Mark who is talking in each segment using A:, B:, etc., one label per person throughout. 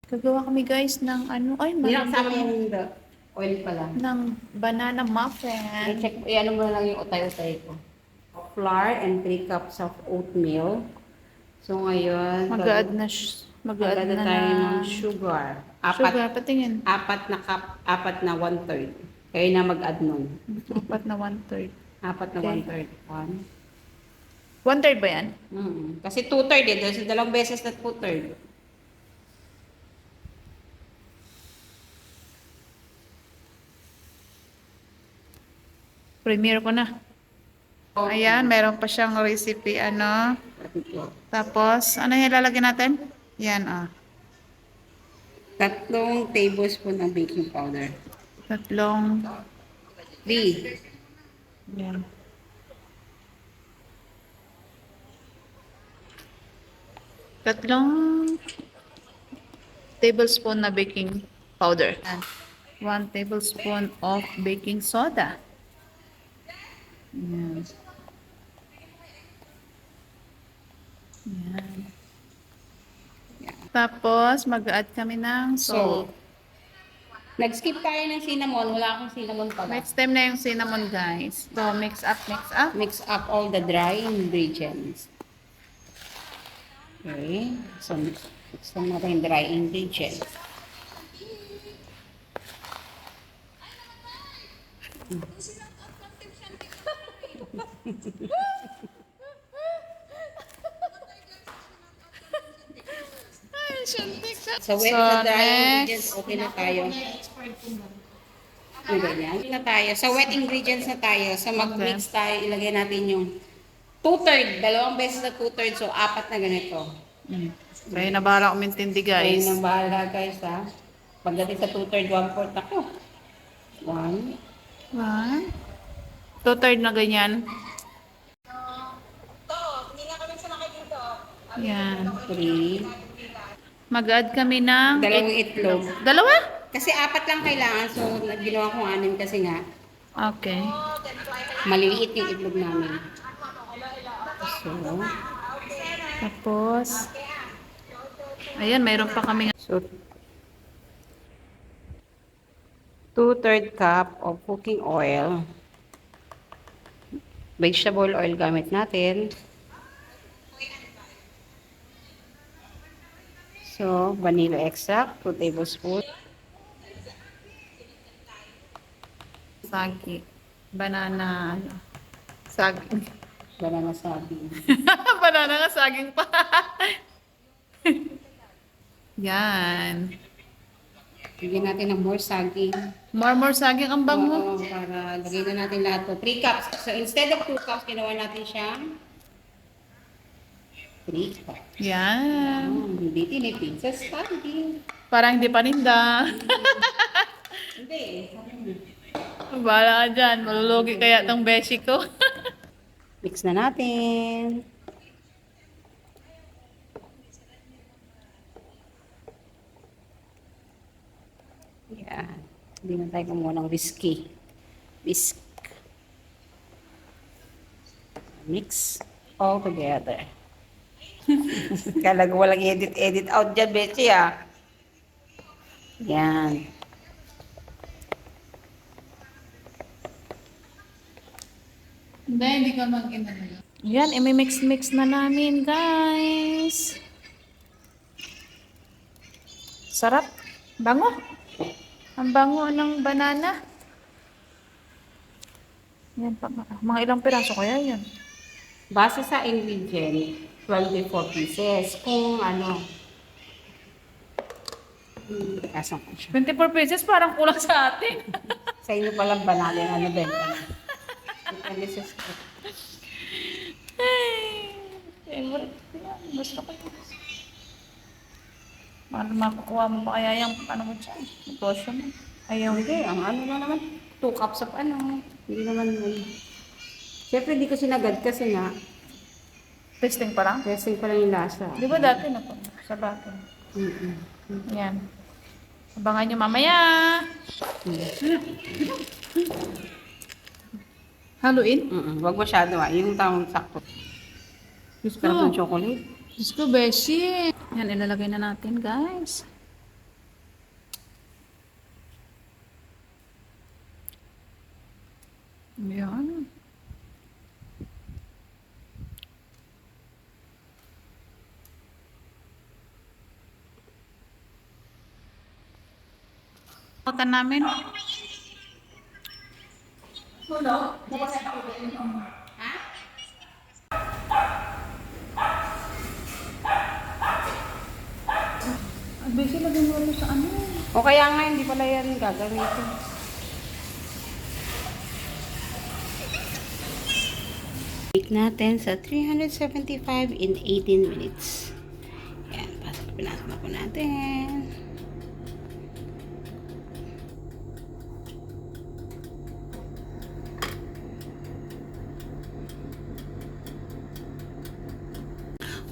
A: Gagawa kami guys ng ano, ay,
B: Hindi na kasama
A: marami
B: yung oil pala.
A: ng banana muffin.
B: I-check, ano mo na lang yung utay-utay ko. Flour and 3 cups of oatmeal. So ngayon,
A: Mag-a-add na,
B: mag-add na tayo ng sugar.
A: sugar, patingin.
B: Apat na cup, apat na 1/3. Kayo na mag-add nun.
A: 4 na 1/3.
B: Apat na
A: Okay.
B: 1/3. 1.
A: 1/3 ba yan?
B: Kasi 2/3 eh. Dahil sa dalawang beses na 2/3.
A: Premiere ko na. Ayan, meron pa siyang recipe, ano. Tapos, ano yung ilalagay natin? Yan, ah.
B: 3 tablespoon ng baking powder.
A: 3.
B: 3.
A: Yan. Tatlong tablespoon na baking powder. And 1 tablespoon of baking soda. Yan. Yan. Tapos, mag-add kami ng salt.
B: So, nag-skip tayo ng cinnamon. Wala akong cinnamon pala.
A: Next time na yung cinnamon, guys. So, mix up, mix up.
B: Mix up all the dry ingredients. Okay. So, mix lang natin yung dry ingredients.
A: Ay, shantik.
B: So, with the dry ingredients, okay na tayo. Ano ganyan? Okay na tayo. So, wet ingredients na tayo. So, mag-mix tayo. Ilagay natin yung 2/3. Dalawang beses na 2/3. So, 4 na ganito.
A: Kayo na bahala umintindi,
B: Guys.
A: guys.
B: Ayun ang bahala, guys, ha? Pagdating sa 2/3, 1/4 ako. 1,
A: 1. 2/3 na ganyan. Yan.
B: 3.
A: Mag-add kami ng
B: Dalawang itlog.
A: Dalawa?
B: Kasi 4 lang kailangan. So, ginawa ko 6 kasi nga,
A: Okay.
B: maliliit yung itlog namin. So,
A: Tapos, ayan, mayroon pa kami.
B: so 2/3 cup of cooking oil. Vegetable oil gamit natin. So, vanilla extract, 2 tablespoons.
A: Sagi. Banana. Ano? Saging.
B: Banana sabi.
A: Banana nga, saging pa. Yan.
B: Bigyan natin ng more saging.
A: More saging ang bango.
B: Oo, para lagay na natin lahat to. 3 cups. So, instead of 2 cups, ginawa natin siyang 3 cups.
A: Yan.
B: Hindi tinipid sa saging.
A: Parang hindi paninda.
B: Hindi.
A: Bahala ka dyan. Malulugi kaya tong beshi ko.
B: Mix na natin. Yan. Hindi na tayo kumuha ng whiskey. Whisk. Mix all together. Kala ko walang edit out dyan, Betty, ah. Yan.
A: Hindi ka mag-inano. Yan, imi-mix-mix na namin, guys. Sarap. Bango. Ang bango ng banana. Yan pa. Mga ilang piraso kaya yan?
B: Base sa ingredient, 24 pieces. Kung ano, asan ko siya?
A: 24 pesos, parang kulang sa atin.
B: Sa inyo palang banal yung ano benta na. Ito ko.
A: Ay, favorite ko yan. Gusto ko yan. Paano makukuha mo pa kaya yung ano mo dyan? Negosyo mo. Ayaw.
B: Hindi, ang ano na naman, 2 cups of ano. Hindi naman, siyempre hindi ko sinagad kasi nga,
A: Testing pa lang?
B: testing pa lang yung lasa.
A: Di ba dati na po? Sa batin. Yan. Abangan nyo mamaya. Haluin?
B: Wag masyado yung tamang sakto.
A: Gusto
B: Sarap ng chocolate.
A: Diyos ko, Beshi. Yan, ilalagay na natin, guys. Ayan. Punta namin. Busy lagyan mo ito sa ano.
B: O kaya nga, hindi pala yan gagamitin. Bake natin sa 375 in 18 minutes. Yan, pinasok na po natin.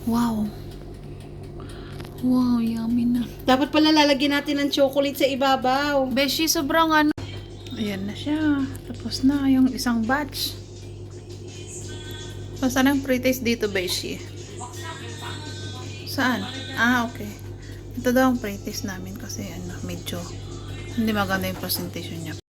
A: Wow. Wow, yummy na.
B: Dapat pala lalagyan natin ng chocolate sa ibabaw.
A: Beshi, sobrang ano. Ayan na siya. Tapos na yung isang batch. So, saan ang pre-taste dito, Beshi? Saan? Ah, okay. Ito daw ang pre-taste namin kasi ano, medyo hindi maganda yung presentation niya.